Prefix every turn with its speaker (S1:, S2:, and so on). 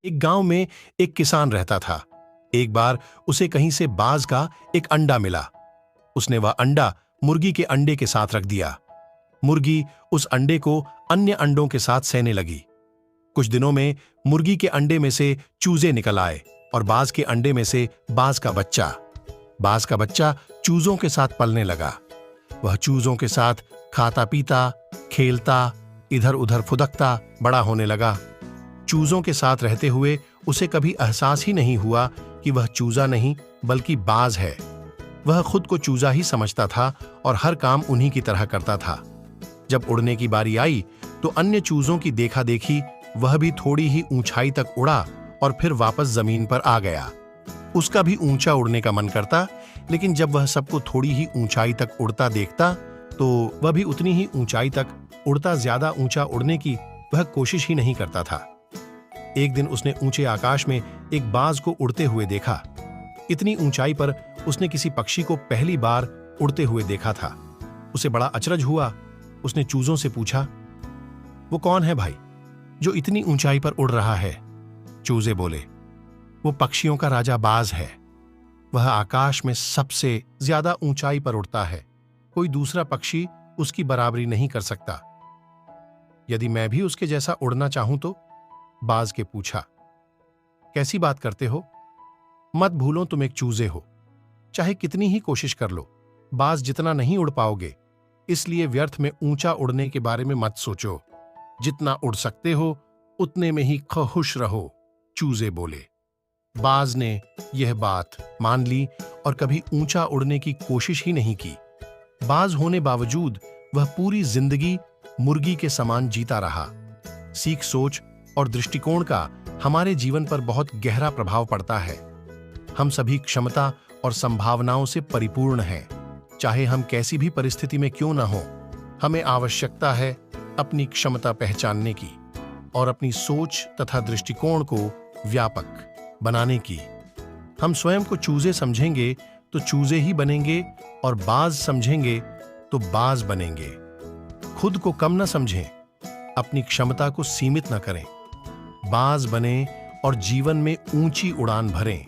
S1: एक गांव में एक किसान रहता था। एक बार उसे कहीं से बाज का एक अंडा मिला। उसने वह अंडा मुर्गी के अंडे के साथ रख दिया। मुर्गी उस अंडे को अन्य अंडों के साथ सहने लगी। कुछ दिनों में मुर्गी के अंडे में से चूजे निकल आए और बाज के अंडे में से बाज का बच्चा। बाज का बच्चा चूजों के साथ पलने लगा। वह चूजों के साथ खाता पीता, खेलता, इधर उधर फुदकता बड़ा होने लगा। चूजों के साथ रहते हुए उसे कभी एहसास ही नहीं हुआ कि वह चूजा नहीं बल्कि बाज है। वह खुद को चूजा ही समझता था और हर काम उन्हीं की तरह करता था। जब उड़ने की बारी आई तो अन्य चूजों की देखा देखी वह भी थोड़ी ही ऊंचाई तक उड़ा और फिर वापस जमीन पर आ गया। उसका भी ऊंचा उड़ने का मन करता, लेकिन जब वह सबको थोड़ी ही ऊंचाई तक उड़ता देखता तो वह भी उतनी ही ऊंचाई तक उड़ता, ज्यादा ऊंचा उड़ने की वह कोशिश ही नहीं करता था। एक दिन उसने ऊंचे आकाश में एक बाज को उड़ते हुए देखा। इतनी ऊंचाई पर उसने किसी पक्षी को पहली बार उड़ते हुए देखा था। उसे बड़ा अचरज हुआ। उसने चूजों से पूछा, वो कौन है भाई जो इतनी ऊंचाई पर उड़ रहा है? चूजे बोले, वो पक्षियों का राजा बाज है। वह आकाश में सबसे ज्यादा ऊंचाई पर उड़ता है। कोई दूसरा पक्षी उसकी बराबरी नहीं कर सकता। यदि मैं भी उसके जैसा उड़ना चाहूं तो? बाज के पूछा। कैसी बात करते हो? मत भूलो तुम एक चूजे हो। चाहे कितनी ही कोशिश कर लो, बाज जितना नहीं उड़ पाओगे। इसलिए व्यर्थ में ऊंचा उड़ने के बारे में मत सोचो। जितना उड़ सकते हो उतने में ही खुश रहो, चूजे बोले। बाज ने यह बात मान ली और कभी ऊंचा उड़ने की कोशिश ही नहीं की। बाज होने बावजूद वह पूरी जिंदगी मुर्गी के समान जीता रहा। सीख, सोच और दृष्टिकोण का हमारे जीवन पर बहुत गहरा प्रभाव पड़ता है। हम सभी क्षमता और संभावनाओं से परिपूर्ण हैं। चाहे हम कैसी भी परिस्थिति में क्यों न हो, हमें आवश्यकता है अपनी क्षमता पहचानने की और अपनी सोच तथा दृष्टिकोण को व्यापक बनाने की। हम स्वयं को चूजे समझेंगे तो चूजे ही बनेंगे और बाज समझेंगे तो बाज बनेंगे। खुद को कम न समझें, अपनी क्षमता को सीमित न करें। बाज बने और जीवन में ऊंची उड़ान भरें।